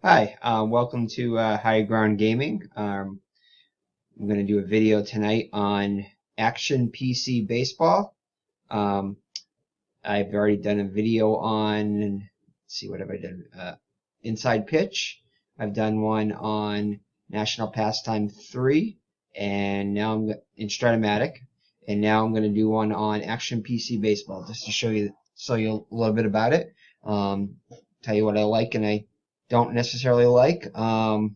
Hi, welcome to High Ground Gaming. I'm going to do a video tonight on Action PC Baseball. Um, I've already done a video on, let's see, what have I done? Inside Pitch. I've done one on National Pastime 3, and now I'm in Strat-o-matic, and now I'm going to do one on Action PC Baseball, just to show you a little bit about it. Tell you what I like and I don't necessarily like, and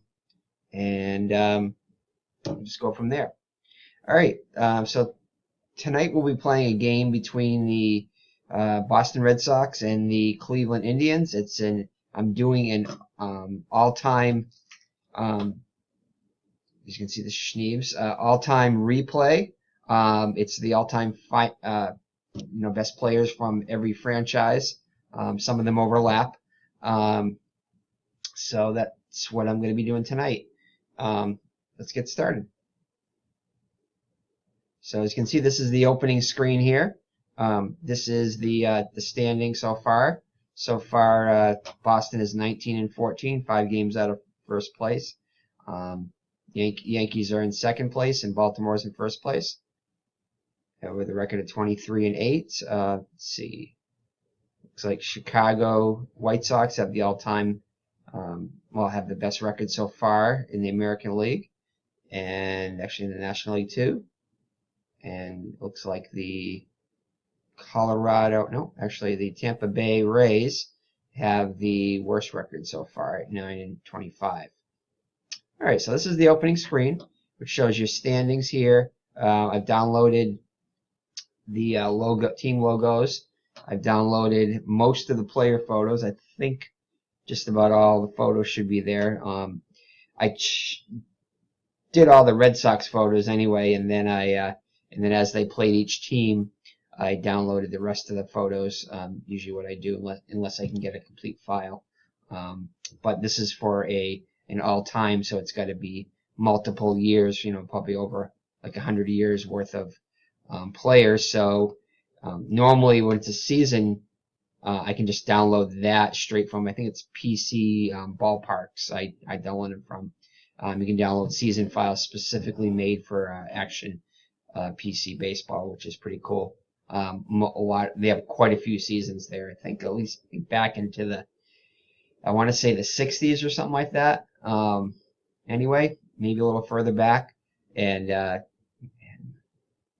just go from there. All right, so tonight we'll be playing a game between the Boston Red Sox and the Cleveland Indians. I'm doing an all-time, as you can see the Schneebs, all-time replay. It's the all-time best players from every franchise. Some of them overlap. So that's what I'm going to be doing tonight. Let's get started. So as you can see, this is the opening screen here. This is the standing so far. So far, Boston is 19-14, 5 games out of first place. Yankees are in second place, and Baltimore's in first place with a record of 23-8. Let's see. Looks like Chicago White Sox have the all-time, have the best record so far in the American League, and actually in the National League too. And looks like the the Tampa Bay Rays have the worst record so far at 9-25. All right, so this is the opening screen, which shows your standings here. I've downloaded the team logos. I've downloaded most of the player photos. I think just about all the photos should be there. I did all the Red Sox photos anyway, and then as they played each team, I downloaded the rest of the photos. Usually what I do, unless I can get a complete file. But this is for an all-time, so it's got to be multiple years. Probably over like 100 years worth of players. So normally when it's a season, I can just download that straight from, I think it's PC Ballparks. I downloaded from. You can download season files specifically made for Action PC Baseball, which is pretty cool. They have quite a few seasons there. I think at least back into I want to say the 60s or something like that. Anyway, maybe a little further back, and yeah,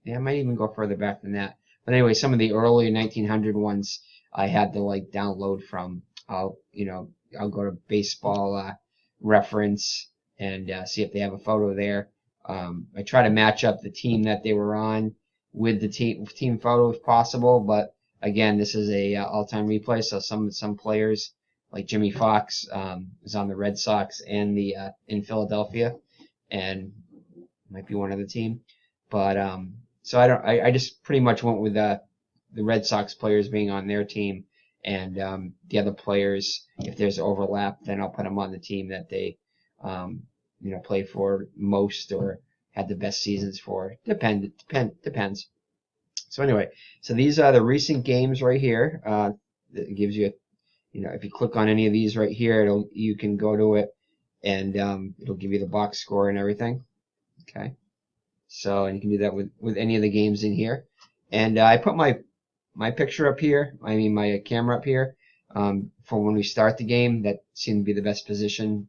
I might even go further back than that. But anyway, some of the earlier 1900 ones I had to download from. I'll go to Baseball Reference and see if they have a photo there. I try to match up the team that they were on with the team photo if possible, but again, this is a all-time replay, so some players like Jimmy Fox is on the Red Sox and in Philadelphia, and might be one of the team, but so I just pretty much went with the Red Sox players being on their team, and the other players, if there's overlap, then I'll put them on the team that they played for most or had the best seasons for. Depends. So anyway, so these are the recent games right here. It gives you, if you click on any of these right here, you can go to it, and it'll give you the box score and everything. Okay. So, and you can do that with any of the games in here. And I put my picture up here, my camera up here, for when we start the game. That seemed to be the best position.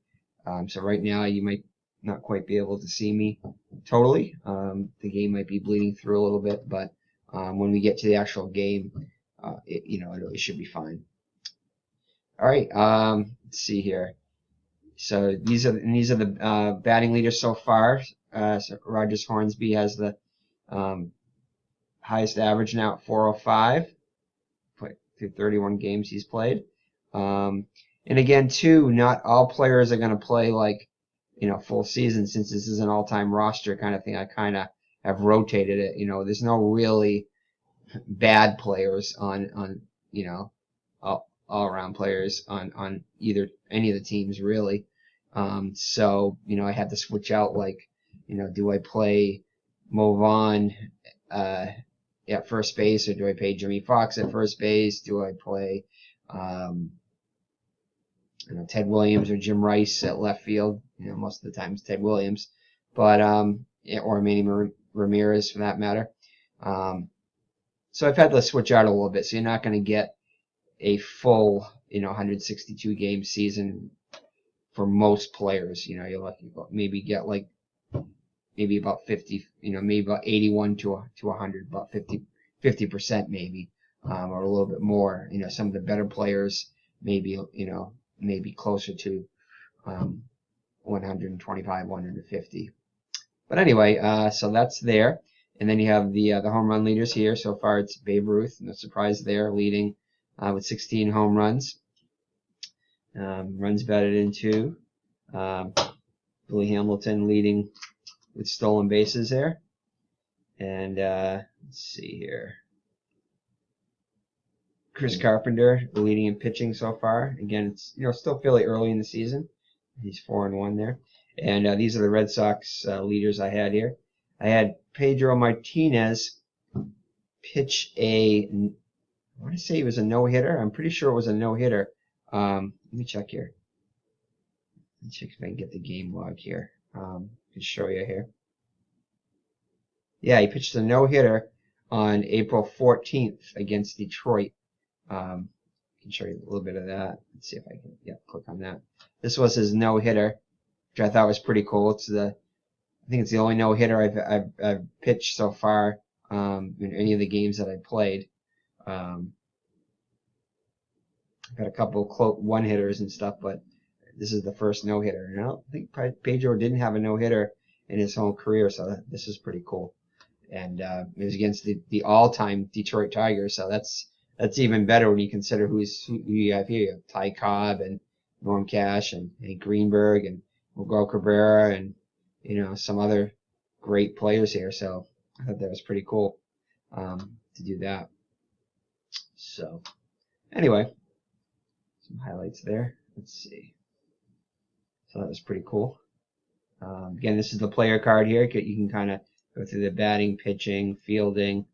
So right now you might not quite be able to see me totally. The game might be bleeding through a little bit, but when we get to the actual game, it should be fine. All right, let's see here. So these are the batting leaders so far. So Rogers Hornsby has the highest average now at 405 through 31 games he's played. And again, too, not all players are going to play full season, since this is an all-time roster kind of thing. I kind of have rotated it. There's no really bad players on all-around players on any of the teams really. So I had to switch out, do I play Mo Vaughn at first base, or do I play Jimmy Fox at first base? Do I play you know, Ted Williams or Jim Rice at left field. You know, most of the time it's Ted Williams, but or Manny Ramirez for that matter. So I've had to switch out a little bit. So you're not going to get a full, you know, 162 game season for most players. You know, you're lucky maybe get like maybe about 50, you know, maybe about 81 to 100, about 50% maybe, or a little bit more. You know, some of the better players maybe, you know, maybe closer to 125, 150. But anyway, so that's there. And then you have the home run leaders here. So far it's Babe Ruth, no surprise there, leading with 16 home runs. Runs batted into. Billy Hamilton leading with stolen bases there. And let's see here. Chris Carpenter leading in pitching so far. Again, it's, you know, still fairly early in the season. He's 4-1 there. And these are the Red Sox leaders I had here. I had Pedro Martinez pitch I want to say it was a no-hitter. I'm pretty sure it was a no-hitter. Let me check here. Let me check if I can get the game log here. I can show you here. Yeah, he pitched a no-hitter on April 14th against Detroit. I can show you a little bit of that. Let's see if I can, click on that. This was his no-hitter, which I thought was pretty cool. It's I think it's the only no-hitter I've pitched so far in any of the games that I played. I've got a couple of one-hitters and stuff, but this is the first no-hitter. And I don't think Pedro didn't have a no-hitter in his whole career, so this is pretty cool. And it was against the all-time Detroit Tigers, so that's even better when you consider who you have here. You have Ty Cobb and Norm Cash and Greenberg and Miguel Cabrera and, you know, some other great players here. So I thought that was pretty cool to do that. So anyway, some highlights there. Let's see. So that was pretty cool. Again, this is the player card here. You can kind of go through the batting, pitching, fielding.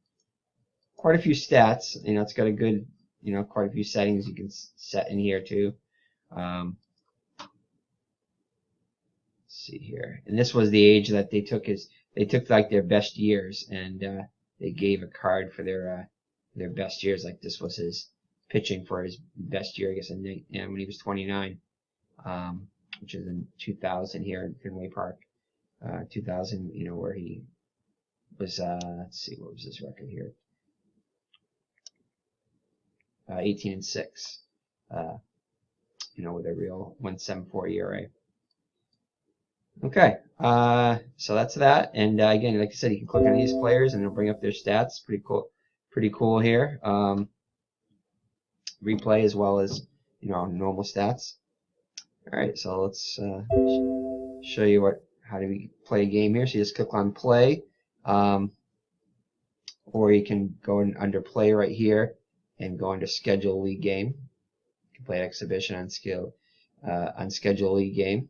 Quite a few stats. You know, it's got a good, you know, quite a few settings you can set in here too. Let's see here. And this was the age that they took like their best years, and they gave a card for their best years. Like this was his pitching for his best year, I guess, when he was 29, which is in 2000 here in Fenway Park. 2000, you know, where he was. Let's see, what was his record here? 18-6. You know, with a real 1.74 ERA. Okay, so that's that. And again, like I said, you can click on these players and it'll bring up their stats. Pretty cool here. Replay as well as, you know, normal stats. All right, so let's show you how do we play a game here. So you just click on play, or you can go under play right here and go under schedule league game. You can play exhibition on schedule league game.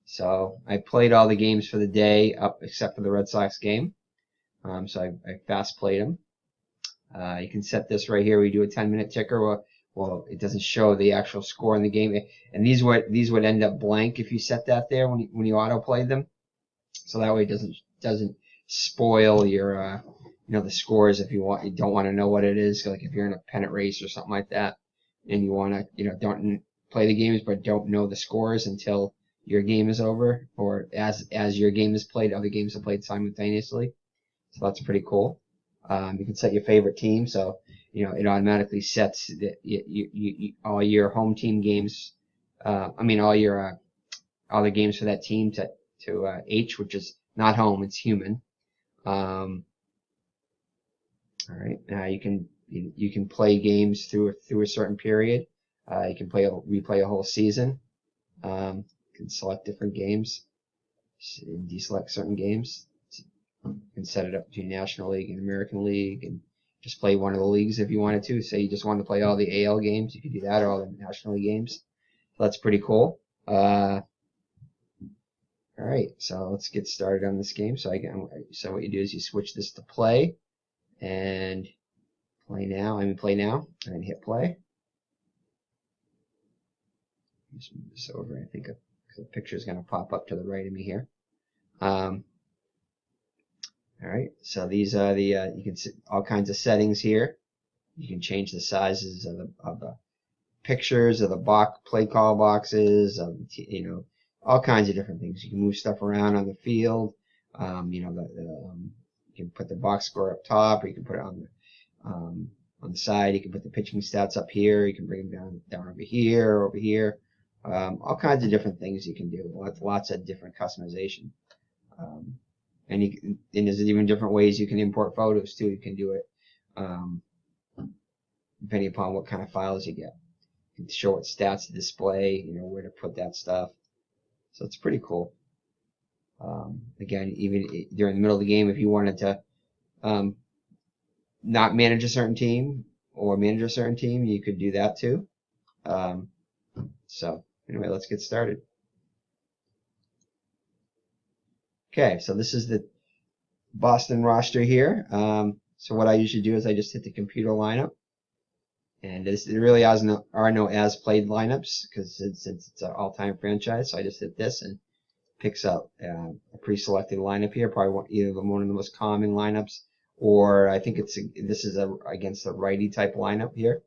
So I played all the games for the day up except for the Red Sox game. So I fast played them. You can set this right here. We do a 10-minute ticker. Well, it doesn't show the actual score in the game, and these would end up blank if you set that there when you auto played them. So that way it doesn't spoil your you know, the scores if you don't want to know what it is. Like if you're in a pennant race or something like that, and you want to, you know, don't play the games but don't know the scores until your game is over, or as your game is played, other games are played simultaneously. So that's pretty cool. You can set your favorite team, so you know it automatically sets that all your home team games. All the games for that team to H, which is not home, it's human. All right, now you can play games through a certain period. You can replay a whole season. You can select different games, deselect certain games. You can set it up between National League and American League, and just play one of the leagues if you wanted to. Say you just wanted to play all the AL games, you could do that, or all the National League games. So that's pretty cool. All right, so let's get started on this game. So what you do is you switch this to play, and play now, and then hit play. Just move this over. I think the picture is going to pop up to the right of me here. All right, so these are the you can see all kinds of settings here. You can change the sizes of the pictures of the play call boxes, you know, all kinds of different things. You can move stuff around on the field. You know, you can put the box score up top, or you can put it on the side. You can put the pitching stats up here. You can bring them down over here, over here. All kinds of different things you can do. Lots of different customization. And there's even different ways you can import photos too. You can do it depending upon what kind of files you get. You can show what stats to display, you know, where to put that stuff. So it's pretty cool. Again, even during the middle of the game, if you wanted to not manage a certain team or manage a certain team, you could do that too. So anyway, let's get started. Okay, so this is the Boston roster here. So what I usually do is I just hit the computer lineup, and there really are no as played lineups because since it's an all-time franchise. So I just hit this and picks up a pre-selected lineup here, probably either one of the most common lineups, or I think this is against a righty type lineup here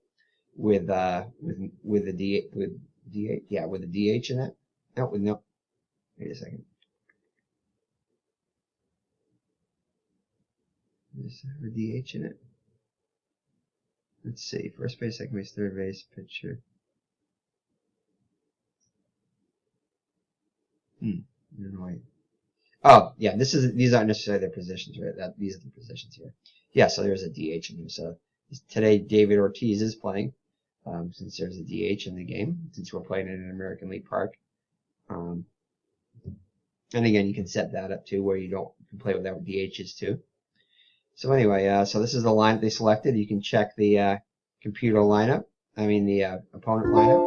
with the DH in it. No, wait a second. Does it have a DH in it? Let's see. First base, second base, third base, pitcher. No, oh, yeah. These aren't necessarily their positions, right? These are the positions here. Yeah. So there's a DH in here. So today David Ortiz is playing, since there's a DH in the game, since we're playing in an American League park. And again, you can set that up too, where you can play without DHs too. So anyway, so this is the lineup they selected. You can check the computer lineup. I mean the opponent lineup.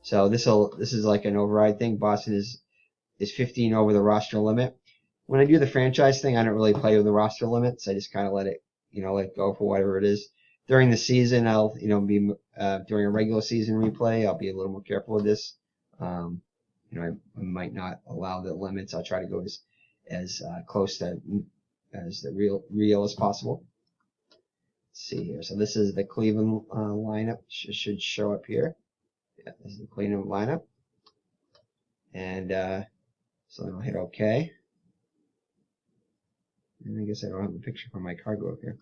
So this is like an override thing. Boston is 15 over the roster limit. When I do the franchise thing, I don't really play with the roster limits. I just kind of let it go for whatever it is. During the season, I'll be during a regular season replay, I'll be a little more careful with this. I might not allow the limits. I'll try to go as close to as the real as possible. Let's see here. So this is the Cleveland lineup. Should show up here. Yeah, this is the Cleveland lineup. And so then I'll hit OK. And I guess I don't have a picture for my cargo up here.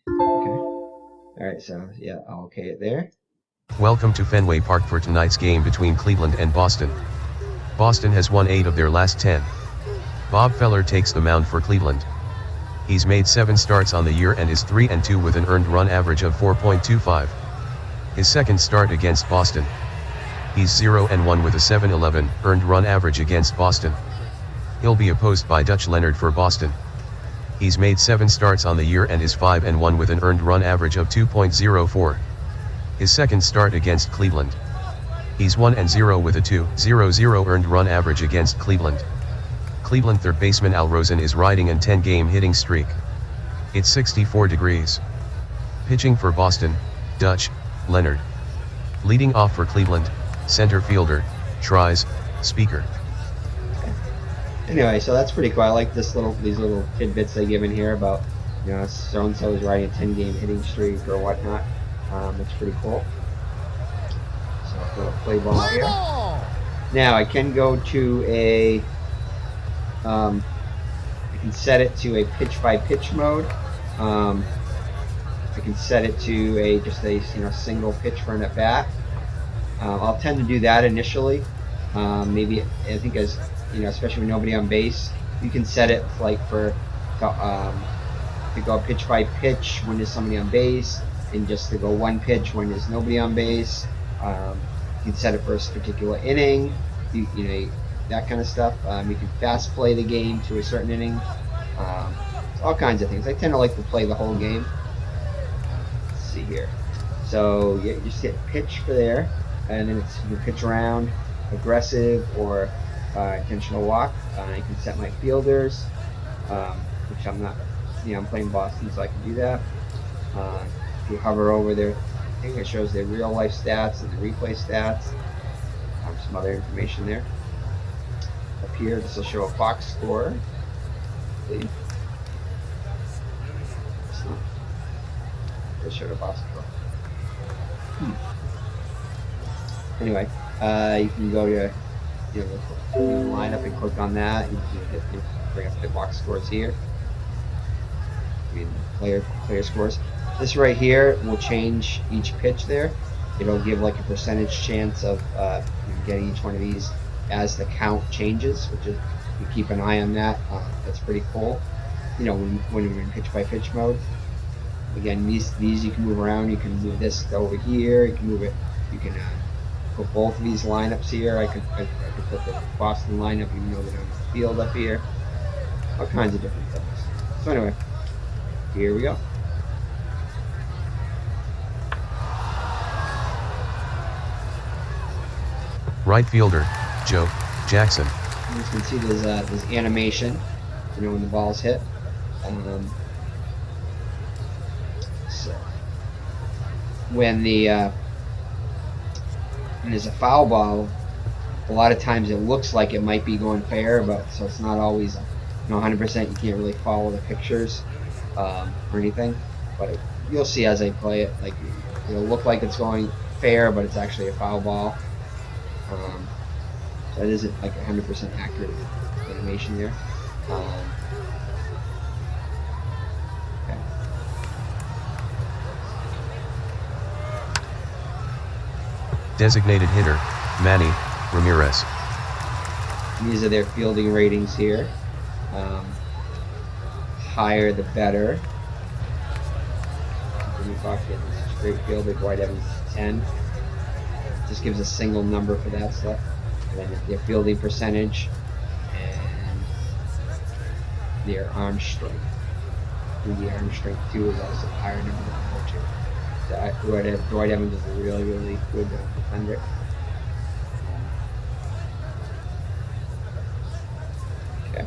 Okay. All right. So yeah, I'll OK it there. Welcome to Fenway Park for tonight's game between Cleveland and Boston. Boston has won 8 of their last 10. Bob Feller takes the mound for Cleveland. He's made 7 starts on the year and is 3-2 with an earned run average of 4.25. His second start against Boston. He's 0-1 with a 7.11 earned run average against Boston. He'll be opposed by Dutch Leonard for Boston. He's made 7 starts on the year and is 5-1 with an earned run average of 2.04. His second start against Cleveland. He's 1-0 with a 2.00 earned run average against Cleveland. Cleveland third baseman Al Rosen is riding a 10-game hitting streak. It's 64 degrees. Pitching for Boston, Dutch Leonard. Leading off for Cleveland, center fielder, tries, Speaker. Anyway, so that's pretty cool. I like these little tidbits they give in here about, so-and-so is riding a 10-game hitting streak or whatnot. It's pretty cool. So I'll put a play ball here. Now I can go to I can set it to a pitch-by-pitch mode. I can set it to just a single pitch for an at-bat. I'll tend to do that initially. Maybe I think especially with nobody on base, you can set it like to go pitch by pitch when there's somebody on base, and just to go one pitch when there's nobody on base. You can set it for a particular inning. That kind of stuff. You can fast play the game to a certain inning. All kinds of things. I tend to like to play the whole game. Let's see here. So you just hit pitch for there, and then you can pitch around, aggressive, or intentional walk. I can set my fielders, which I'm not. I'm playing Boston, so I can do that. If you hover over their thing, it shows their real life stats and the replay stats. some other information there. Up here, this will show a box score. Let's show the box score. Anyway, you can go to line up and click on that. You can bring up the box scores here. Player scores. This right here will change each pitch there. It'll give like a percentage chance of getting each one of these as the count changes, which is, you keep an eye on that. That's pretty cool. When you're in pitch by pitch mode. Again, these you can move around. You can move this over here. You can move it. You can put both of these lineups here. I could put the Boston lineup, even though they're on the field up here. All kinds of different things. So anyway, here we go. Right fielder, Joe Jackson. You can see there's animation, when the ball's hit. So when there's a foul ball, a lot of times it looks like it might be going fair, so it's not always 100%. You can't really follow the pictures or anything, but you'll see as I play it, like it'll look like it's going fair, but it's actually a foul ball. So it isn't like 100% accurate animation there. Okay. Designated hitter, Manny Ramirez. These are their fielding ratings here. Higher the better. Jimmy Fox is a great fielder. Dwight Evans is 10. Just gives a single number for that stuff. And then their fielding percentage and their arm strength. The arm strength too is also a higher number than 4. So Dwight Evans is a really, really good defender. Okay.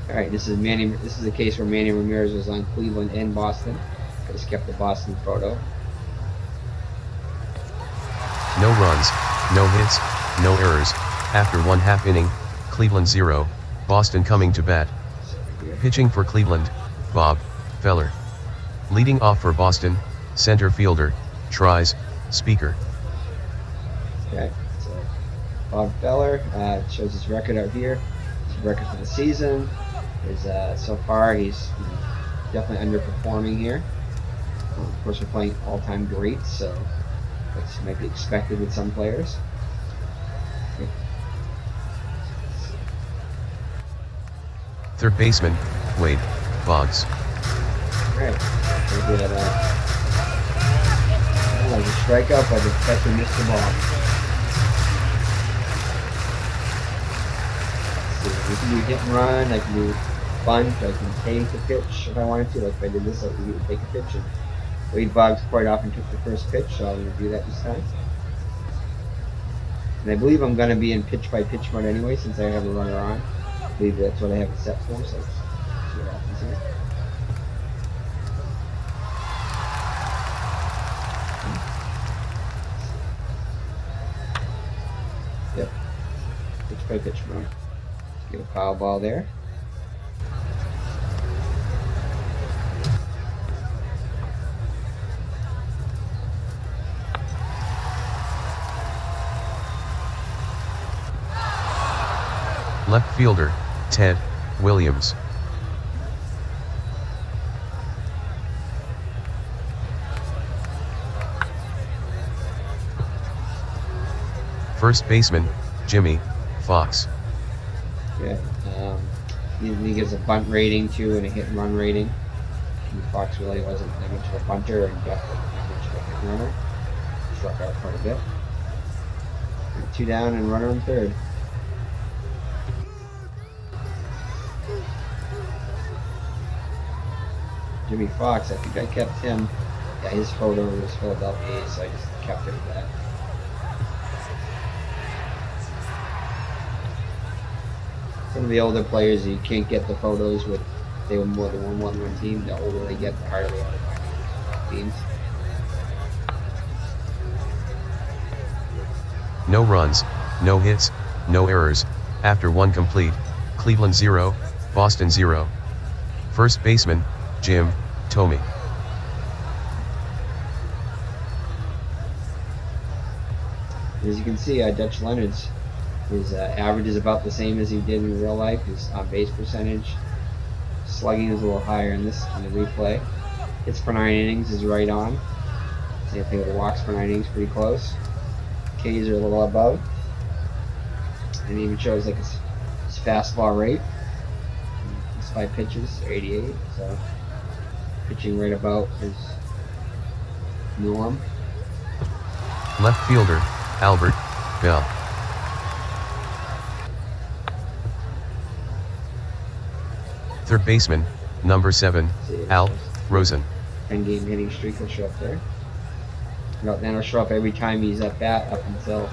All right. This is a case where Manny Ramirez was on Cleveland and Boston. I just kept the Boston photo. No runs, no hits, no errors. After 1/2 inning, Cleveland 0, Boston coming to bat. Pitching for Cleveland, Bob Feller. Leading off for Boston, center fielder, tries, Speaker. Okay, so Bob Feller shows his record out here. His record for the season is so far he's definitely underperforming here. Of course, we're playing all-time greats, so that might be expected with some players. Third baseman, Wade Boggs. Alright, we'll get like a strikeout, but the catcher missed the ball. Let's see, we can do hit and run, I can do bunt, I can take a pitch if I wanted to. Like if I did this, I could take a pitch. And Wade Boggs quite often took the first pitch, so I'm going to do that this time. And I believe I'm going to be in pitch by pitch mode anyway, since I have a runner on. I believe that's what I have it set for, so let's see what happens here. Yep, pitch by pitch mode. Let's get a foul ball there. Left fielder, Ted Williams. First baseman, Jimmy Fox. Yeah, he gives a bunt rating too and a hit and run rating. Jimmy Fox really wasn't that much of a bunter and definitely not much of a hit and runner. Struck out quite a bit. 2 down and runner on third. Jimmy Fox, I think I kept him. Yeah, his photo was Philadelphia, so I just kept it at that. Some of the older players, you can't get the photos with, they were more than one team. The older they get, the harder they are to find teams. No runs, no hits, no errors. After 1 complete, Cleveland 0, Boston 0. First baseman, Jim Thome. As you can see, Dutch Leonard's his average is about the same as he did in real life. His on-base percentage, slugging is a little higher in the replay. Hits per 9 innings is right on. Same thing with the walks per 9 innings, pretty close. Ks are a little above, and it even shows like his fastball rate. His 5 pitches, 88. So pitching right about his norm. Left fielder, Albert Bell. Third baseman, number 7, Al Rosen. 10-game hitting streak will show up there. Then it'll show up every time he's at bat up until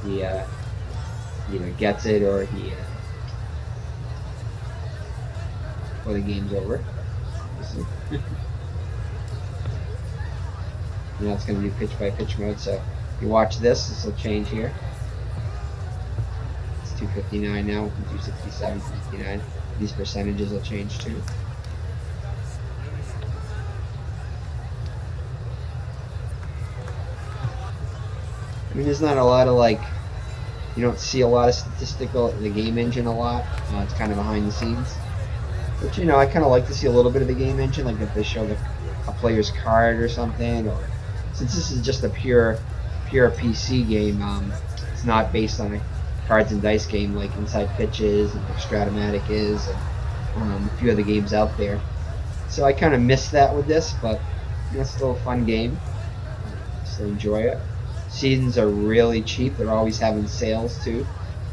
he either gets it or or the game's over. Now it's going to do pitch by pitch mode. So if you watch this will change here. It's 259 now, 267, 259. These percentages will change too. I mean, there's not a lot of you don't see a lot of statistical in the game engine a lot. It's kind of behind the scenes. But I kind of like to see a little bit of the game engine, like if they show a player's card or something, or since this is just a pure PC game, it's not based on a cards and dice game like Inside Pitches and like Strat-o-matic is, and a few other games out there. So I kind of miss that with this, but it's still a fun game. Still enjoy it. Seasons are really cheap. They're always having sales too.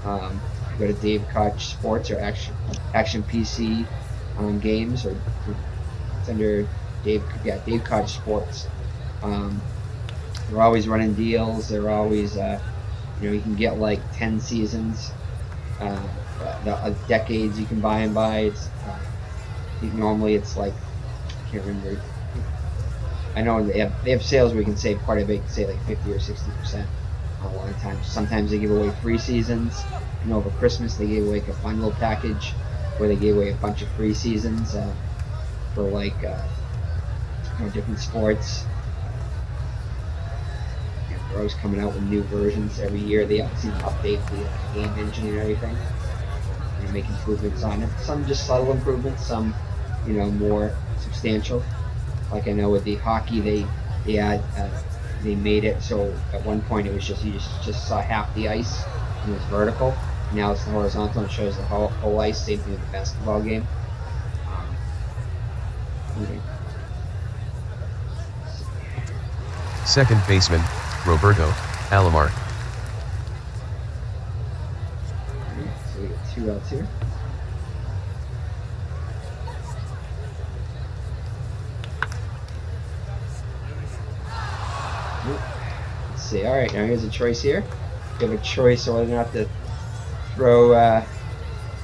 Go to Dave Koch Sports or Action PC games, or it's under Dave Koch Sports. They're always running deals. They're always you can get like 10 seasons, decades you can buy and buy. It's normally it's like, I can't remember. I know they have sales where you can save quite a bit, say like 50 or 60% a lot of times. Sometimes they give away free seasons. Over Christmas they gave away like a bundle package where they gave away a bunch of free seasons for like different sports. They're always coming out with new versions every year. They seem to update the game engine and everything. They make improvements on it. Some just subtle improvements, some more substantial. Like I know with the hockey, they made it so at one point it was you just saw half the ice and it was vertical. Now it's the horizontal and shows the whole ice. Same thing with the basketball game. Okay. Second baseman, Roberto Alomar. So we get 2 outs here. Let's see. All right, now here's a choice here. You have a choice of whether or not to throw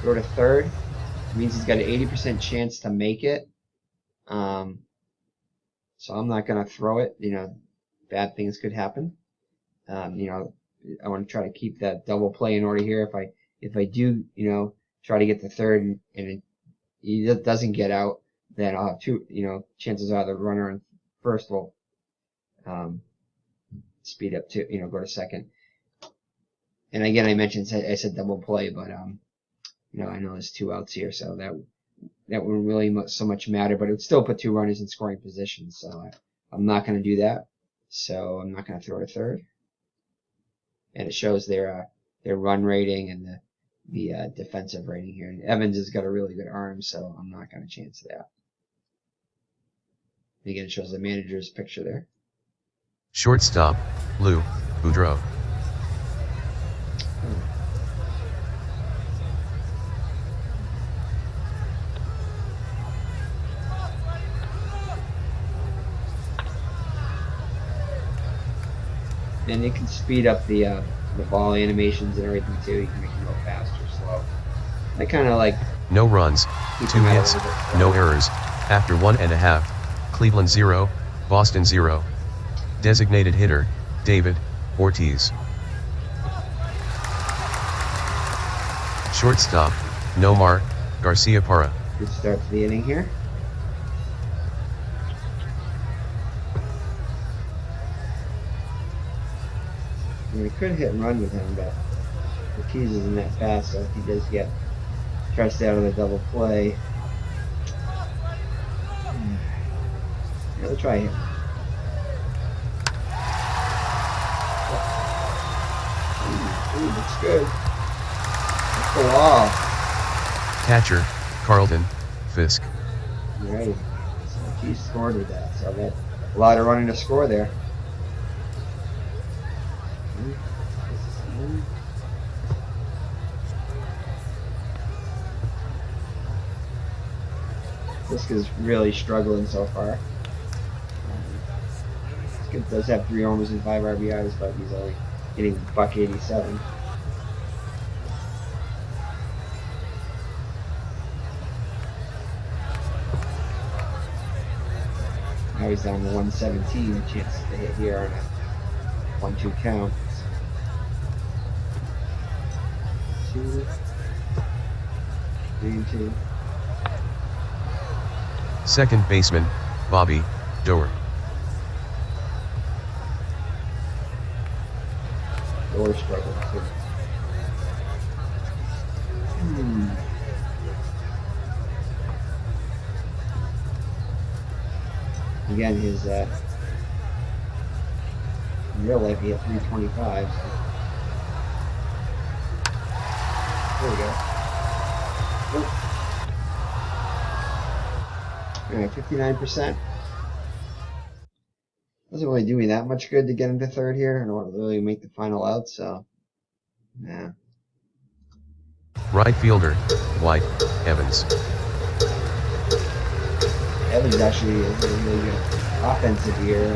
to third. It means he's got an 80% chance to make it. So I'm not gonna throw it. Bad things could happen. I want to try to keep that double play in order here. If I do, try to get to third and he doesn't get out, then I'll have two. Chances are the runner on first will speed up to go to second. And again, I said double play, but I know there's 2 outs here, so that wouldn't really so much matter, but it would still put 2 runners in scoring positions. So I'm not going to do that. So I'm not going to throw to third. And it shows their run rating and the defensive rating here. And Evans has got a really good arm, so I'm not going to chance that. And again, it shows the manager's picture there. Shortstop, Lou Boudreau. And it can speed up the ball animations and everything too. You can make them go fast or slow. I kind of like. No runs, 2 hits, no errors. After 1.5, Cleveland 0, Boston 0. Designated hitter, David Ortiz. Shortstop, Nomar Garcia Parra. Good start to the inning here. I mean, we could hit and run with him, but the Keys isn't that fast, so if he does get pressed out of the double play, yeah, we'll try him. Ooh, looks good. That's the wall. Catcher, Carlton Fisk. Alright, so he scored with that, so that a lot of running to score there. Fisk is really struggling so far. He does have 3 homers and 5 RBIs, but he's only getting $187. Now he's down to 117, a chance to hit here on a 1-2 count. 2, 3 and 2. Second baseman, Bobby Doerr. Doerr struggling too. Again, his in real life he had 325. So. There we go. Alright, 59%. Doesn't really do me that much good to get into third here. I don't want to really make the final out, so nah. Right fielder, White Evans. Evans actually is a really good offensive here.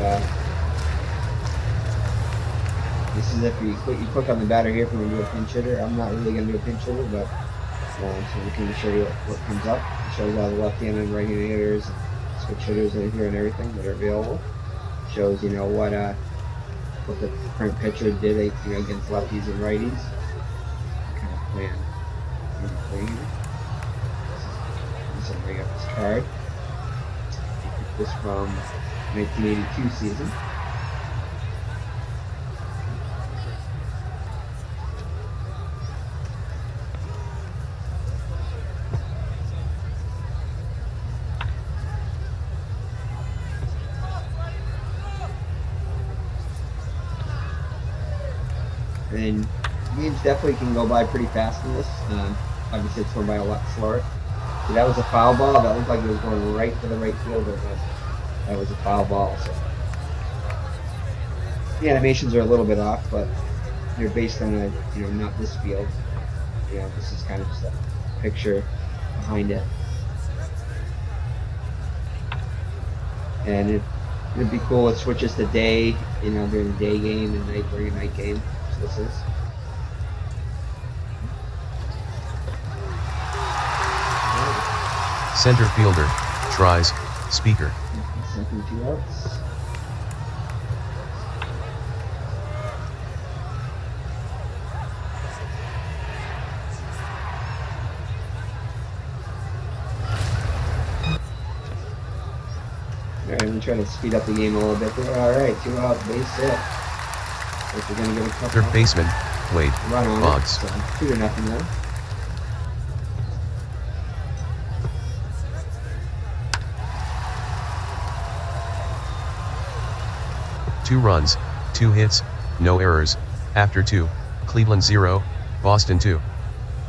This is if you click on the batter here if you want to do a pinch hitter. I'm not really going to do a pinch hitter, but so we can show you what comes up. It shows all the left-handed and right-handed hitters, switch hitters in here and everything that are available. It shows what the current pitcher did against lefties and righties. Kind of plan here. So bring up this card. This from 1982 season. And games definitely can go by pretty fast in this. Obviously it's going by a lot slower. So that was a foul ball. That looked like it was going right to the right fielder, but that was a foul ball. So the animations are a little bit off, but they're based on a not this field. This is kind of just a picture behind it. And it'd be cool. It switches to day, during the day game and night during a night game. So this is. Center fielder, tries, speaker. Second 2 outs. Alright, I'm going to try to speed up the game a little bit there. Alright, 2 outs, base hit. If we're going to get a couple. Third baseman, Wade Run on Boggs. it. So 2-0 now. Two runs, 2 hits, no errors. After 2, Cleveland 0, Boston 2.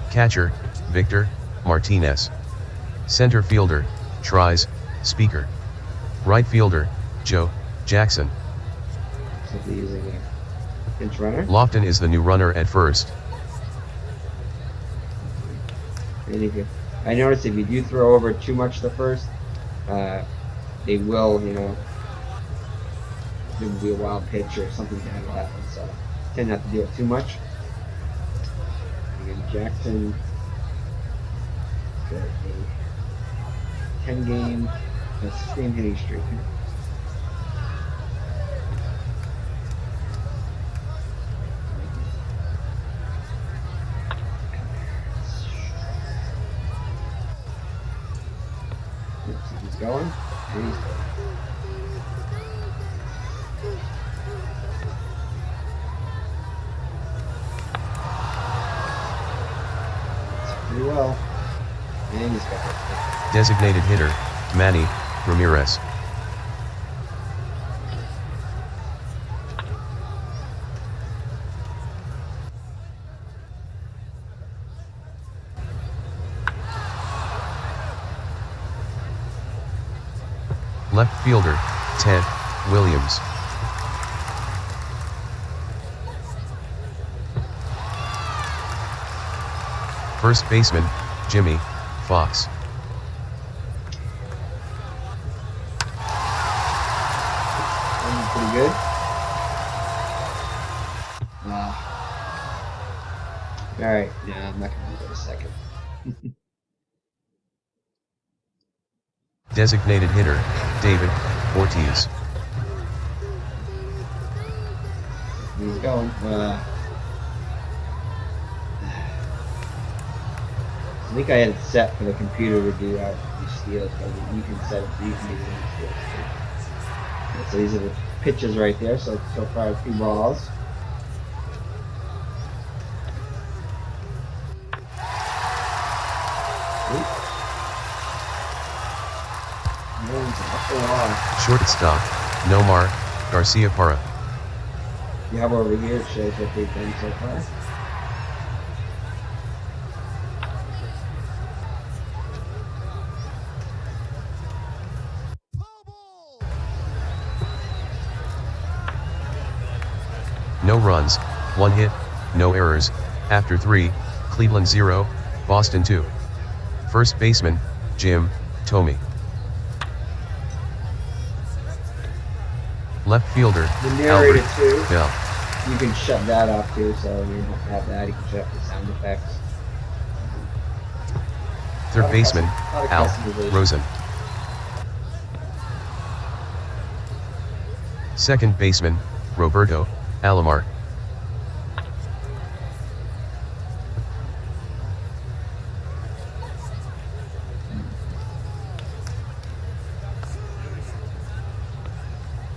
Catcher, Victor Martinez. Center fielder, tries, speaker. Right fielder, Joe Jackson. Simply using a pinch runner. Lofton is the new runner at first. And I noticed if you do throw over too much the first, they will, there will be a wild pitch or something bad will happen. So tend not to do it too much. And Jackson got a 10-game, 6-game hitting streak. going. And he's going. That's pretty well. And he's got it. Designated hitter, Manny Ramirez. Left fielder, Ted Williams. First baseman, Jimmy Fox. Pretty good. Alright, no, I'm not going to go to second. Designated hitter, David Ortiz. He's going. I think I had it set for the computer to do out these steals, but you can set it so you can do these steals too. So these are the pitches right there. So far 2 balls. Shortstop, Nomar Garcia Parra. You have over here, it shows what they've done so far. No runs, 1 hit, no errors, after 3, Cleveland 0, Boston 2. First baseman, Jim Thome. Left fielder, The narrator Albert too. Bell. You can shut that off too, so you don't have to have that. You can shut off the sound effects. Third baseman, Al Rosen. Second baseman, Roberto Alomar.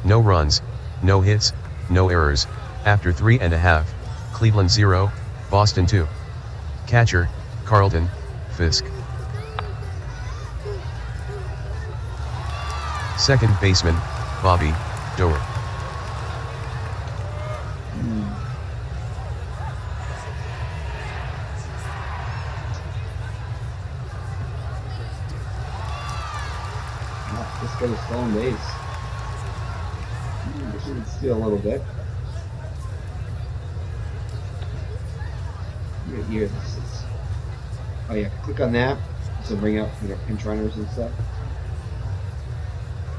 No runs, no hits, no errors, after 3.5, Cleveland 0, Boston 2. Catcher, Carlton Fisk. Second baseman, Bobby Doerr. Just get a stolen base. This should steal a little bit. Here, this is. Oh yeah, click on that. This will bring up pinch runners and stuff.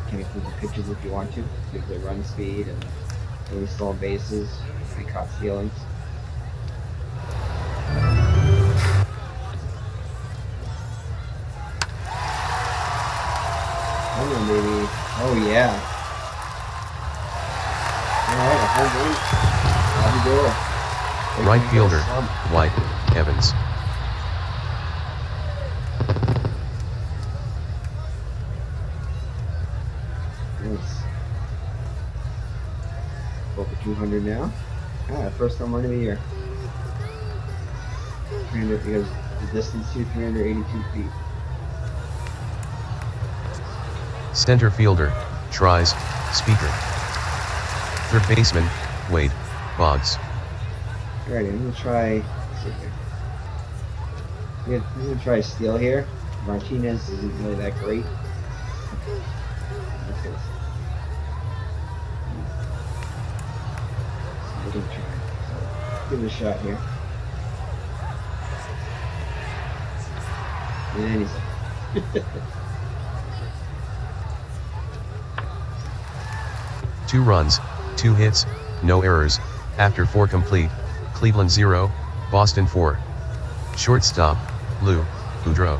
You can include the pitches if you want to. Give the run speed and any stolen bases, any caught stealings. Come on, baby. Oh yeah. Alright, a home run. Bobby Doerr. Right fielder, White Evans. Nice. Over 200 now. First home run of the year. 300 because the distance to 382 feet. Center fielder, tries, Speaker. Third baseman, Wade Boggs. Alright, I'm gonna try. Let's see here. I'm gonna try a steal here. Martinez isn't really that great. I can try. So, give it a shot here. And he's 2 runs, 2 hits, no errors, after 4 complete, Cleveland 0, Boston 4. Shortstop, Lou Boudreau.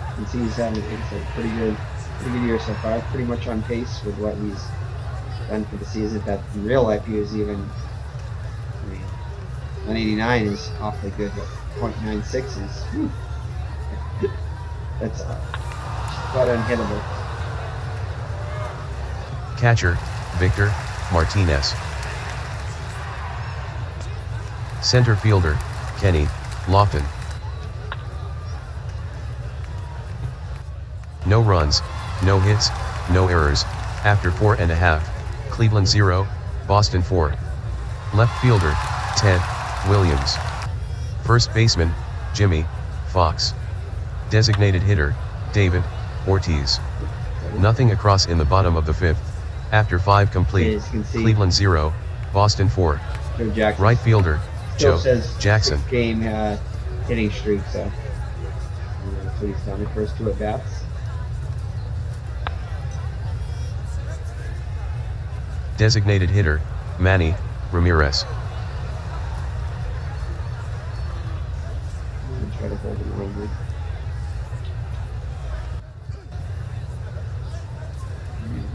You can see he's having a pretty good year so far. Pretty much on pace with what he's done for the season. That in real life he was even. I mean, 189 is awfully good, but .96 is. That's about unhittable. Catcher, Victor Martinez. Center fielder, Kenny Lofton. No runs, no hits, no errors, after 4.5, Cleveland 0, Boston 4. Left fielder, Ted Williams. First baseman, Jimmy Fox. Designated hitter, David Ortiz. Nothing across in the bottom of the 5th, after 5 complete, Cleveland 0, Boston 4. Right fielder, Joe Jackson. 6-game hitting streak, so that's what he's done the first 2 at-bats. Designated hitter, Manny Ramirez. Try to hold him over.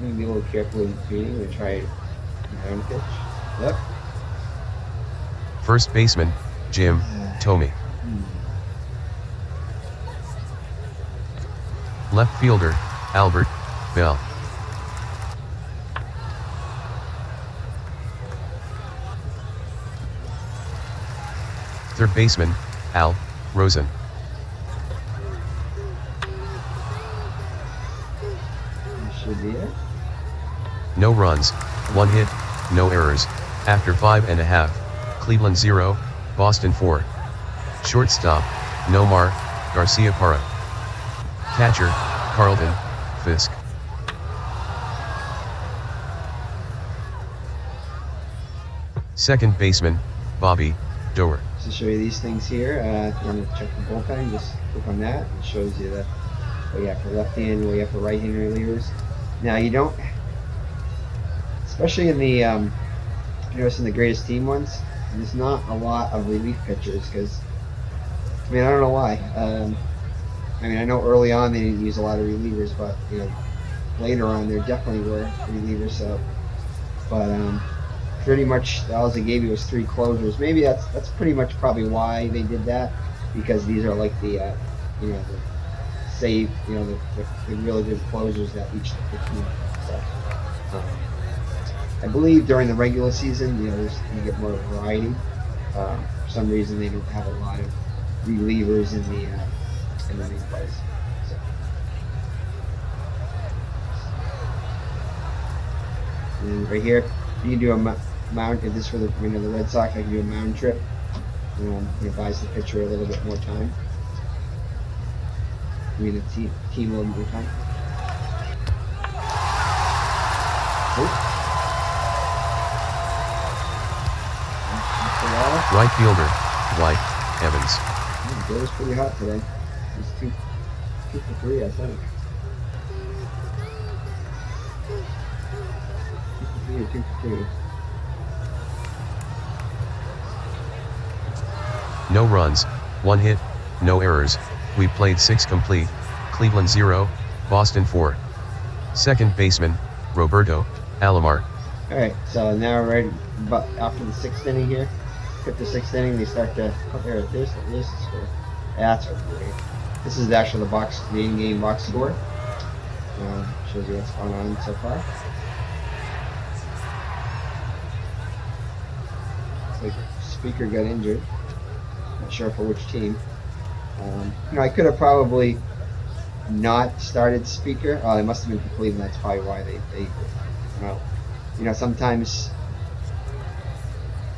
Be a little careful in feeding. We try my own pitch. Yep. First baseman, Jim Thome. Left fielder, Albert Bell. Third baseman, Al Rosen. Should be it. No runs, 1 hit, no errors, after 5.5, Cleveland 0, Boston 4. Shortstop, Nomar Garcia Parra. Catcher, Carlton Fisk. Second baseman, Bobby Doer. To show you these things here, if you want to check the bullpen, just click on that. It shows you what you have for left-hand, what you have for right-hand relievers. Now you don't, especially in the, in the greatest team ones, there's not a lot of relief pitchers because, I don't know why. I know early on they didn't use a lot of relievers, but later on there definitely were relievers. So, but pretty much all they gave you was 3 closers. Maybe that's pretty much probably why they did that, because these are like the the save, the really good closers that each team. So, I believe during the regular season, you get more variety. For some reason, they don't have a lot of relievers in the main place. So. And right here, you can do a mound. If this is for the Red Sox, I can do a mound trip. It buys the pitcher a little bit more time. The team a little more time. Right fielder, Dwight Evans. It was pretty hot today. It's 2 for 3, I think. 2 for 3 or 2 for 2. No runs, 1 hit, no errors, we played 6 complete, Cleveland 0, Boston 4. Second baseman, Roberto Alomar. Alright, so now we're ready, but after the 6th inning here, hit the 6th inning, they start to, there's the score. That's great. This is actually the in-game box score. Shows you what's going on so far. Looks like Speaker got injured. Not sure for which team. I could have probably not started Speaker. Oh, it must have been for Cleveland. That's probably why they sometimes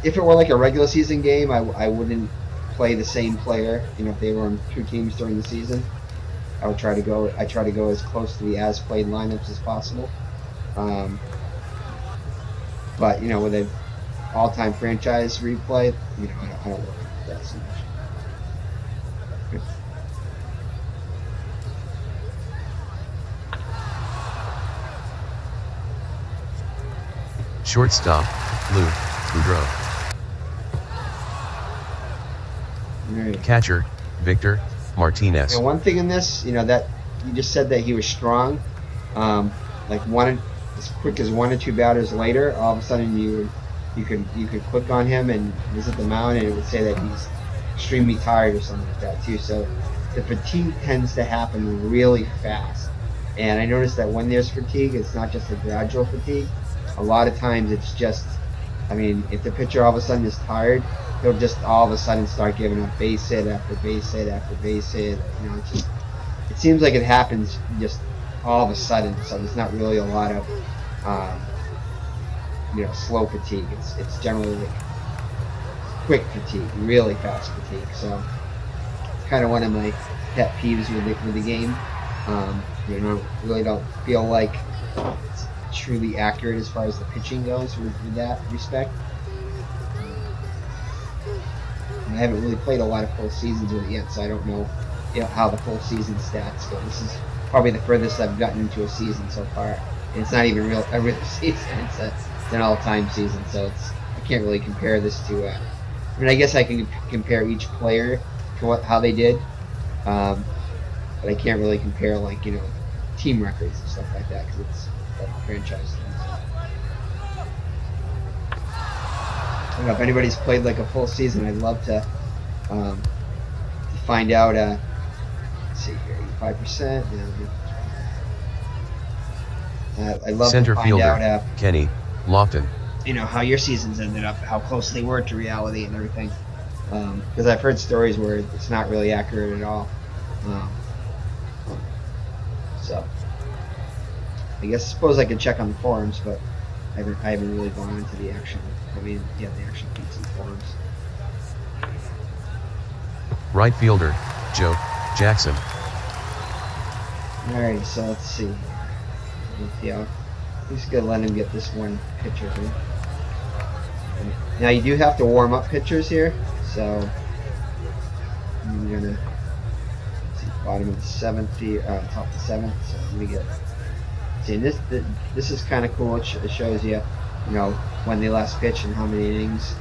if it were like a regular season game, I wouldn't play the same player. If they were on 2 teams during the season, I try to go as close to the as played lineups as possible. But with an all-time franchise replay, I don't worry about that so much. Shortstop, Lou Boudreau. Right. Catcher, Victor Martinez. And one thing in this, that you just said that he was strong. As quick as 1 or 2 batters later, all of a sudden you could click on him and visit the mound, and it would say that he's extremely tired or something like that too. So the fatigue tends to happen really fast. And I noticed that when there's fatigue, it's not just a gradual fatigue. A lot of times it's just, I mean, if the pitcher all of a sudden is tired, he'll just all of a sudden start giving up base hit after base hit after base hit. You know, it's just, it seems like it happens just all of a sudden. So there's not really a lot of, you know, slow fatigue. It's generally like quick fatigue, really fast fatigue. So it's kind of one of my pet peeves with the game. You know, really don't feel like it's truly accurate as far as the pitching goes with that respect. I haven't really played a lot of full seasons with it yet, so I don't know, you know, how the full season stats go. This is probably the furthest I've gotten into a season so far. And it's not even a real season. It's an all-time season, so I can't really compare this to. I mean, I guess I can compare each player to how they did, but I can't really compare, like, you know, team records and stuff like that, because it's a franchise thing. So. I don't know if anybody's played like a full season. I'd love to find out. Let's see here, 85%. I'd love Center to find fielder, out, Kenny Lofton. You know, how your seasons ended up, how close they were to reality and everything. Because I've heard stories where it's not really accurate at all. So I suppose I could check on the forums, but I haven't really gone into the actual. I mean, yeah, the actual feeds and forums. Right fielder, Joe Jackson. Alright, so let's see. Yeah, I'm just gonna let him get this one pitcher here. Now you do have to warm up pitchers here, so I'm gonna see bottom of the seventh here, top of the seventh. So I'm gonna get. See, this is kind of cool. It shows you, you know, when they last pitched and how many innings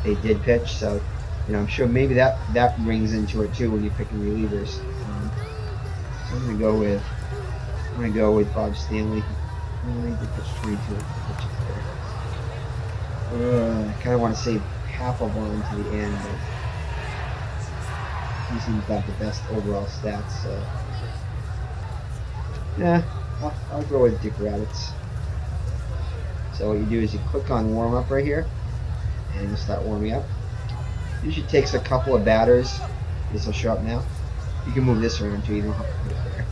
they did pitch. So, you know, I'm sure maybe that rings into it too when you're picking relievers. So I'm gonna go with Bob Stanley. He did pitch 22 pitches there. I kind of want to save Papelbon to the end, but he seems to have the best overall stats. So, yeah. I'll go with Dick Rabbits. So what you do is you click on warm up right here, and you start warming up. Usually takes a couple of batters. This will show up now. You can move this around too. You don't have to put it there.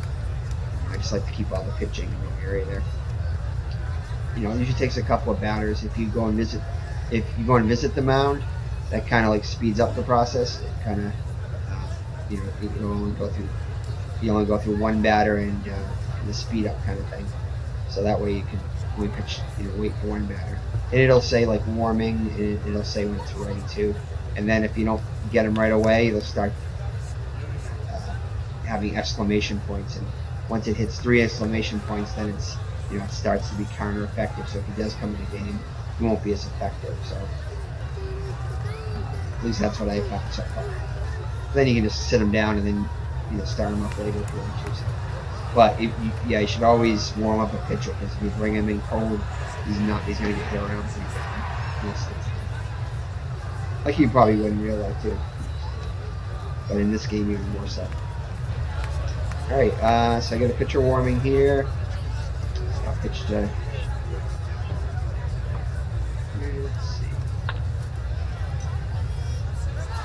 I just like to keep all the pitching in the area there. You know, it usually takes a couple of batters. If you go and visit the mound, that kind of like speeds up the process. It kind of, you know, you only go through one batter and the speed up kind of thing. So that way you can only pitch, you know, wait for one batter. And it'll say like warming, and it'll say when it's ready too. And then if you don't get them right away, it'll start having exclamation points. And once it hits 3 exclamation points, then it's, you know, it starts to be counter effective. So if he does come in the game, he won't be as effective. So at least that's what I found so far. Then you can just sit him down and then, you know, start him up later if you want to. So. But you should always warm up a pitcher, because if you bring him in cold, he's going to get hit around pretty bad most of the time. Like you probably would in real life too, but in this game even more so. All right, so I got a pitcher warming here. I'll pitch to. Let's see.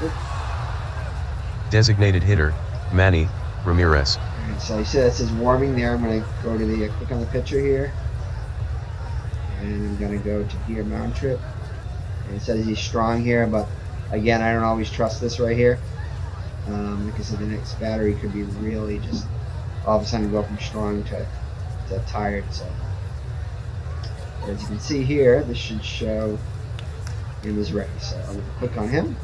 Oop. Designated hitter, Manny Ramirez. Alright, so you see that says warming there. I'm going to go to the click on the pitcher here, and I'm going to go to here, mound trip. And it says he's strong here, but again, I don't always trust this right here, because of the next batter, he could be really just all of a sudden go from strong to tired. So as you can see here, this should show him as ready. So I'm going to click on him,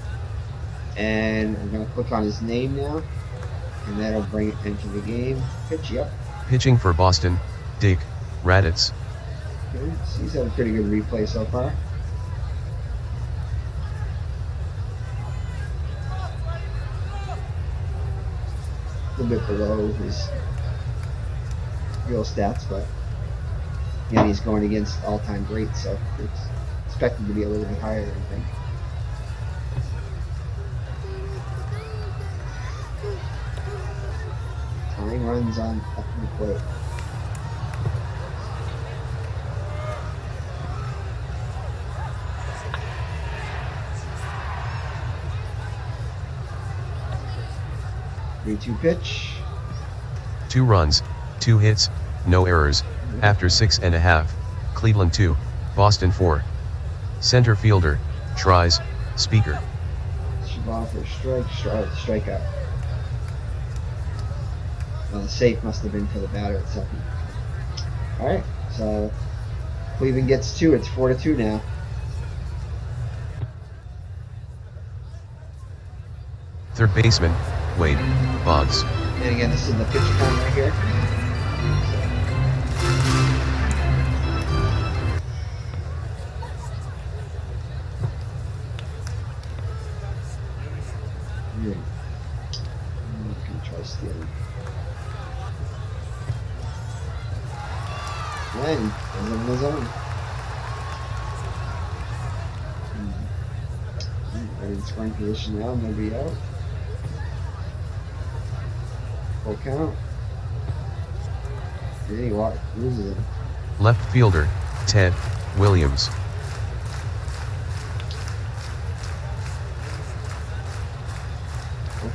and I'm going to click on his name now, and that'll bring it into the game. Pitch, yep. Pitching for Boston, Dick Raditz. Okay, so he's had a pretty good replay so far. A little bit below his real stats, but again, he's going against all-time greats, so it's expected to be a little bit higher than I think. 9 runs on the plate. Three-two pitch. 2 runs, 2 hits, no errors, after 6.5, Cleveland 2, Boston 4. Center fielder, tries, speaker. Shabbat for strikeout. Well, the save must have been for the batter at second. Alright, so Cleveland gets 2, it's 4-2 now. Third baseman, Wade, Boggs. And again, this is the pitch count right here. I'm gonna try stealing. And he's in the zone. Right in scoring position now, nobody out. Full count. And he loses him. Left fielder, Ted Williams.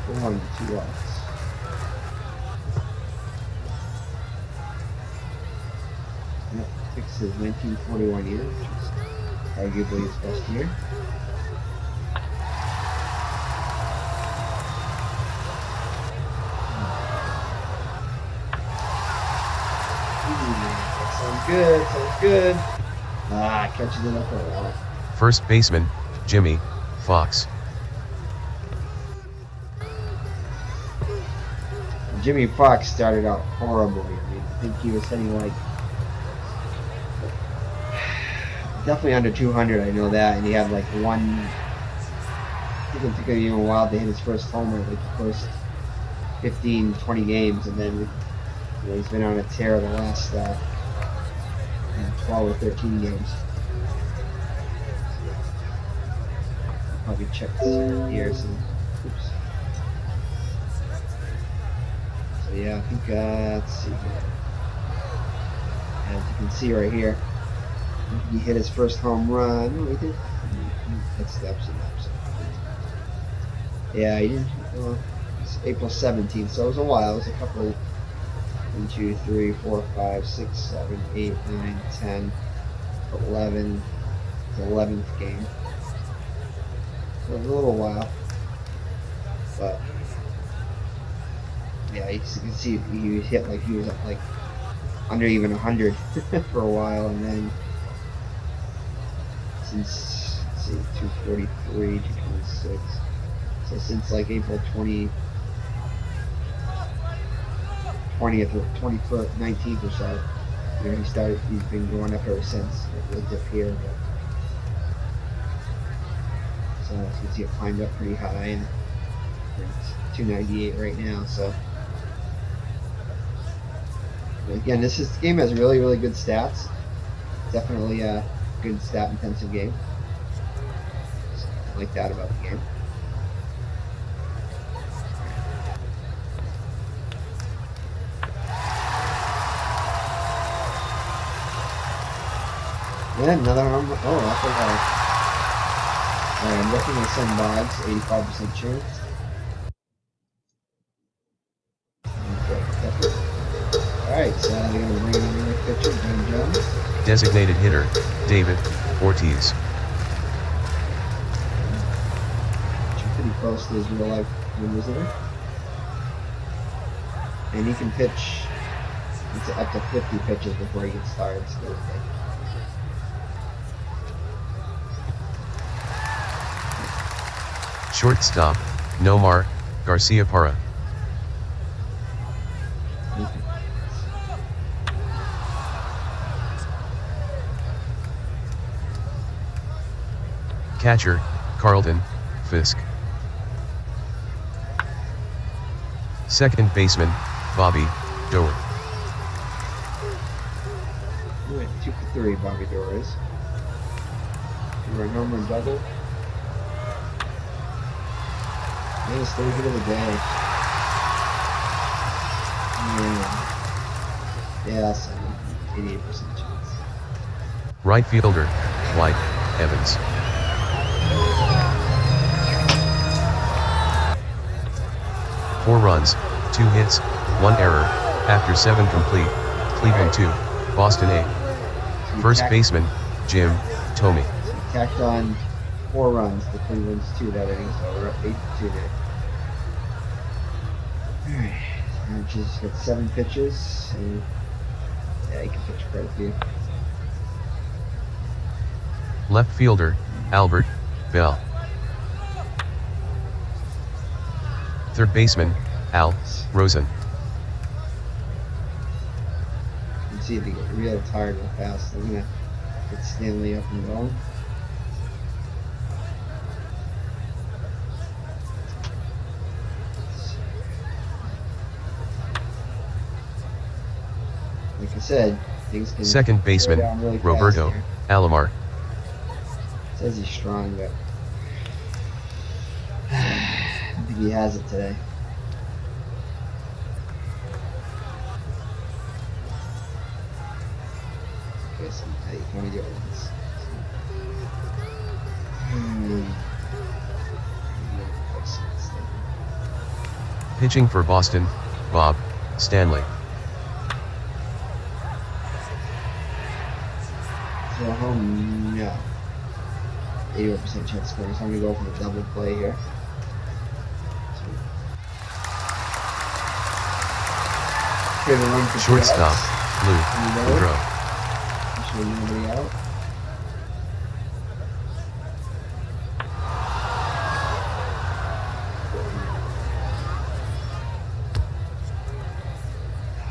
For 1, 2 outs. Yep, picks his 1941 year, which is arguably his best year. That sounds good, sounds good. Catches it up for a while. First baseman, Jimmy Fox. Jimmy Fox started out horribly. I mean, I think he was hitting like definitely under 200. I know that, and he had like one. I think it took him a while to hit his first homer, like the first 15, 20 games, and then he's been on a tear the last 12 or 13 games. Probably check this here. So, oops. Yeah, I think, let's see here. As you can see right here, he hit his first home run. Oh, he did. That's the opposite. Yeah, he did. Well, it's April 17th, so it was a while. It was a couple. 1, 2, 3, 4, 5, 6, 7, 8, 9, 10, 11. The 11th game. So it was a little while. But. Yeah, you can see he was hit like he was at like under even 100 for a while, and then since, let's see, 243, 226, so since like April 20th or 19th or so, he's been going up ever since. A little dip here, but so as you can see, it climbed up pretty high, and it's 298 right now. So again, this game has really, really good stats. Definitely a good stat-intensive game. So I like that about the game. Yeah, another home run. Oh, I forgot. Alright, I'm looking at some Boggs, 85% chance. Alright, so they're going to bring in the new pitcher, Ben Jones. Designated hitter, David Ortiz. Pretty close to his real life numbers there. And he can pitch up to 50 pitches before he gets started. So Shortstop, Nomar Garcia Parra. Catcher, Carlton Fisk. Second baseman, Bobby Doerr. 2 for 3, Bobby Doerr is. 2-run homer and double. And it's the third hit of the day. Yeah, 88% chance. Right fielder, White, Evans. Four runs, 2 hits, 1 error, after 7 complete, Cleveland 2, Boston 8. First baseman, Jim, Thome. So he tacked on 4 runs to Cleveland's 2 that inning, so we're up 8-2 there. Alright, just got 7 pitches, and yeah, he can pitch quite a few. Left fielder, Albert, Bell. Third baseman, Al, Rosen. You can see if they get real tired real fast. They're gonna get Stanley up and going. Like I said, things can Second baseman, go down really fast Roberto here. Alomar. Says he's strong, but I don't think he has it today. Okay, so hey, you want to get with this? Pitching for Boston, Bob Stanley. So home, no. 81% chance scoring, so I'm going to go for the double play here. Okay, the run for Shortstop, Lou Woodrow. Actually, nobody out.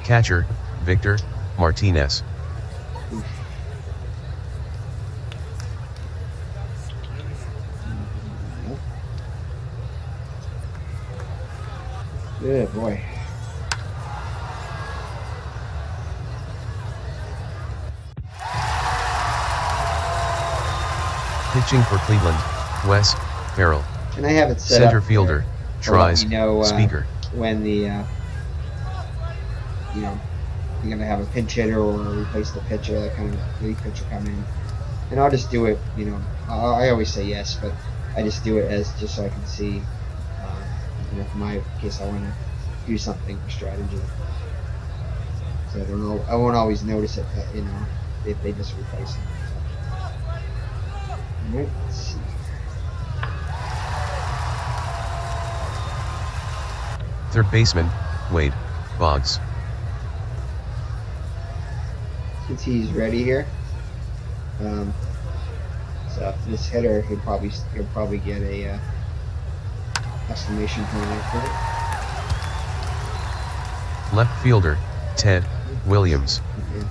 Catcher, Victor Martinez. Oof. Good boy. Pitching for Cleveland, Wes Farrell. And I have it set Center up fielder, tries, speaker. when the you're gonna have a pinch hitter or replace the pitcher, that kind of relief pitcher come in, and I'll just do it. I always say yes, but I just do it as just so I can see. For my case, I want to do something for strategy, so I won't always notice it. If they just replace them. So. All right, let's see. Third baseman, Wade Boggs. Since he's ready here, so this hitter he'll probably get a exclamation point after it. Left fielder, Ted Williams. Okay.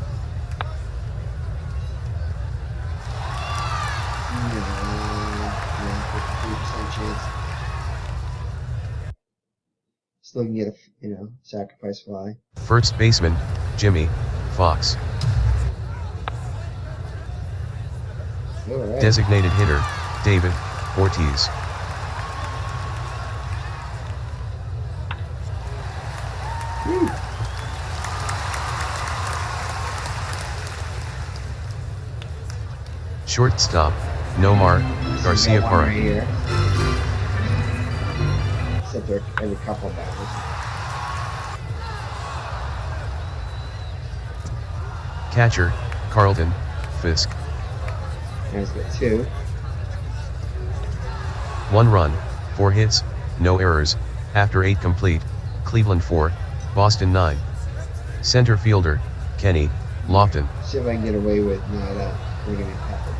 Yeah, 53% chance. Still can get a sacrifice fly. First baseman, Jimmy Fox. All right. Designated hitter, David Ortiz. Woo. Shortstop, Nomar Garcia Got one right Parra. here. Except they're every couple batters. Catcher, Carlton Fisk. There's got 2. 1 run, 4 hits, no errors, after 8 complete, Cleveland 4, Boston 9. Center fielder, Kenny Lofton. See if I can get away with not bringing in Pepper.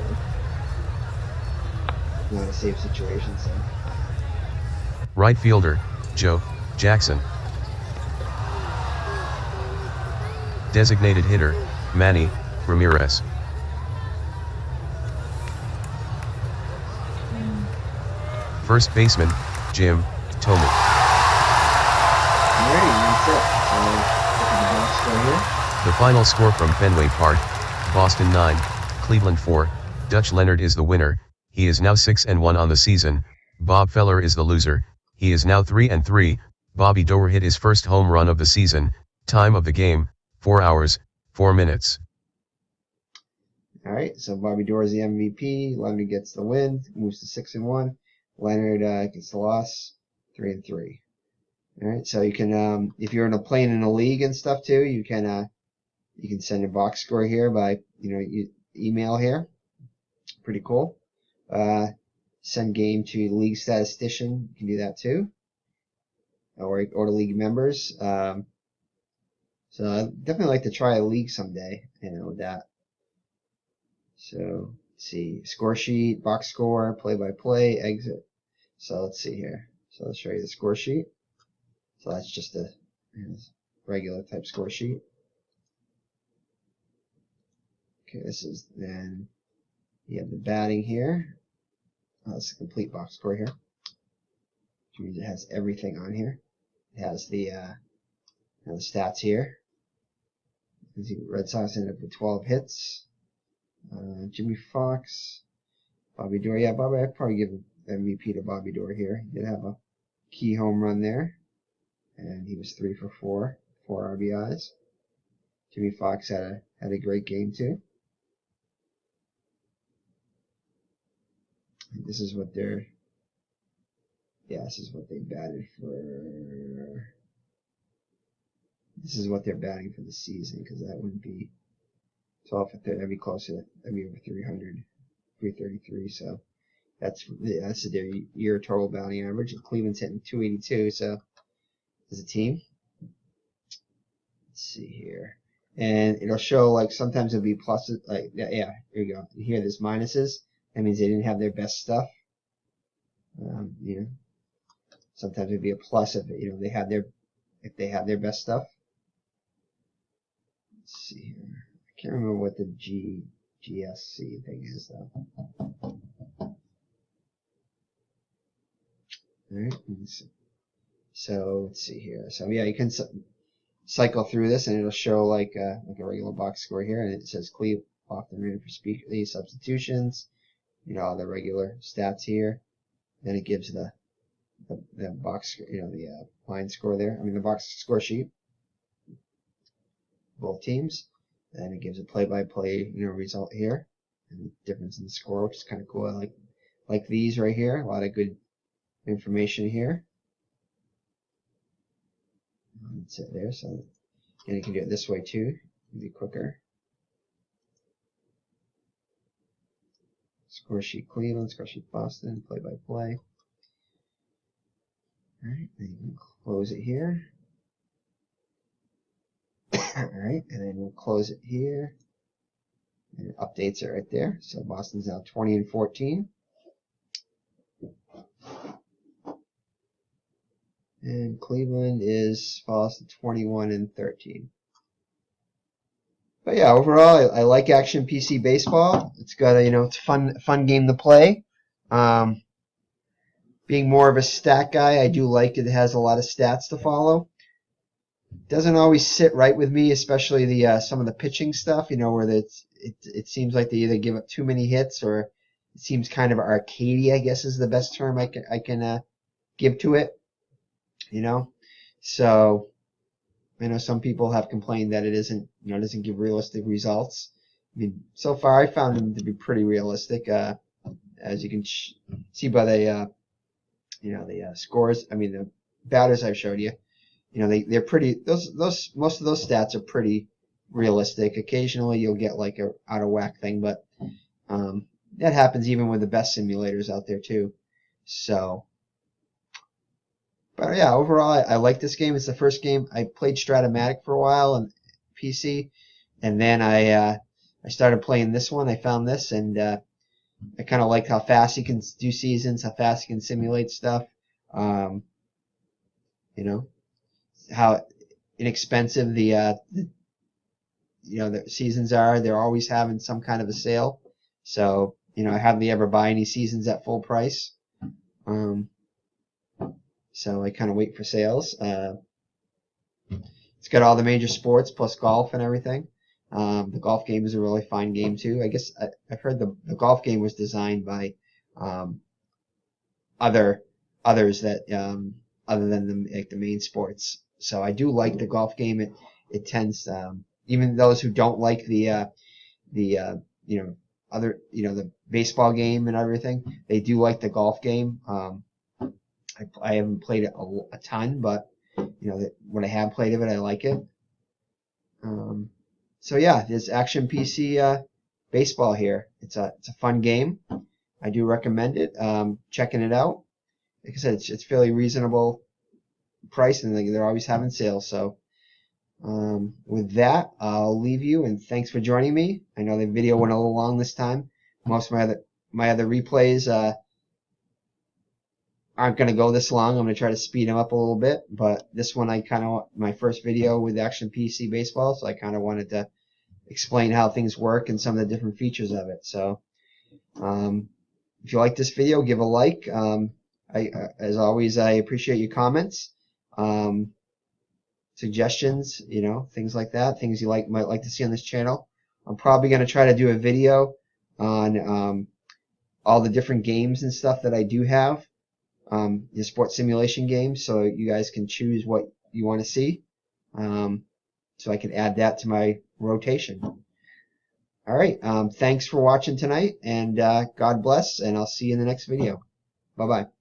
Not a safe situation, so. Right fielder, Joe Jackson. Designated hitter, Manny Ramirez. First baseman, Jim Thome. Alrighty, that's it. So, look at the box score here. The final score from Fenway Park, Boston 9, Cleveland 4, Dutch Leonard is the winner, he is now 6-1 on the season, Bob Feller is the loser, he is now 3-3, Bobby Doerr hit his first home run of the season, Time of the game, 4 hours, 4 minutes. All right, so Bobby Doerr is the MVP. Leonard gets the win, moves to 6-1. Leonard gets the loss, 3-3. All right, so you can, if you're playing in a league and stuff too, you can send a box score here by email here. Pretty cool. Send game to the league statistician. You can do that too, or the league members. So I definitely like to try a league someday. With that. So let's see, score sheet, box score, play-by-play, exit. So let's see here. So let's show you the score sheet. So that's just a regular type score sheet. Okay, this is then you have the batting here. Oh, it's a complete box score here, which means it has everything on here. It has the stats here. You can see Red Sox ended up with 12 hits. Jimmy Fox, Bobby Doerr. Yeah, I'd probably give MVP to Bobby Doerr here. He did have a key home run there, and he was 3 for 4 RBIs. Jimmy Fox had a great game too. This is what they're. Yeah, this is what they batted for. This is what they're batting for the season, because that wouldn't be 12 for 30. That'd be closer. That'd be over 300, 333. So that's their year total batting average. And Cleveland's hitting 282. So as a team, let's see here, and it'll show like sometimes it'll be pluses. Like yeah, here you go. Here there's minuses. That means they didn't have their best stuff. Sometimes it'd be a plus if they had their best stuff. Let's see here. I can't remember what the GSC thing is though. All right. So let's see here. So yeah, you can cycle through this, and it'll show like a regular box score here, and it says Cleve often ran for these substitutions. All the regular stats here. Then it gives the box, the line score there. I mean the box score sheet. Both teams. Then it gives a play-by-play, result here, and the difference in the score, which is kind of cool. I like these right here. A lot of good information here. That's it there. So, and you can do it this way too. It'll be quicker. Score sheet Cleveland, score sheet Boston, play-by-play. All right, then you can close it here. Alright, and then we'll close it here. And it updates it right there. So Boston's now 20-14. And Cleveland falls to 21-13. But yeah, overall, I like Action PC Baseball. It's got it's a fun game to play. Being more of a stat guy, I do like it. It has a lot of stats to follow. Doesn't always sit right with me, especially the some of the pitching stuff. Where it seems like they either give up too many hits, or it seems kind of arcadey, I guess is the best term I can give to it. So I know some people have complained that it doesn't give realistic results. I mean, so far I found them to be pretty realistic, as you can see by the the scores. I mean, the batters I've showed you. They're pretty. Most of those stats are pretty realistic. Occasionally you'll get like a out of whack thing, but that happens even with the best simulators out there too. So, but yeah, overall I like this game. It's the first game I played Strat-o-matic for a while on PC, and then I started playing this one. I found this, and I kind of liked how fast you can do seasons, how fast you can simulate stuff. How inexpensive the seasons are. They're always having some kind of a sale. So, I hardly ever buy any seasons at full price. So I kind of wait for sales. It's got all the major sports plus golf and everything. The golf game is a really fine game too. I guess I've heard the golf game was designed by others that other than the main sports. So I do like the golf game. it tends, even those who don't like the other, the baseball game and everything, they do like the golf game. I haven't played it a ton, but when I have played of it, I like it. So yeah, there's Action PC baseball here. It's a fun game. I do recommend it. Checking it out. Like I said, it's fairly reasonable price, and they're always having sales. So with that, I'll leave you, and thanks for joining me. I know the video went a little long this time. Most of my other replays aren't going to go this long. I'm going to try to speed them up a little bit, but this one my first video with Action PC Baseball, so I kind of wanted to explain how things work and some of the different features of it. So if you like this video, give a like. As always, I appreciate your comments, suggestions, things like that, things you might like to see on this channel. I'm probably going to try to do a video on all the different games and stuff that I do have, the sports simulation games, so you guys can choose what you want to see, so I can add that to my rotation. All right, thanks for watching tonight, and God bless, and I'll see you in the next video. Bye-bye.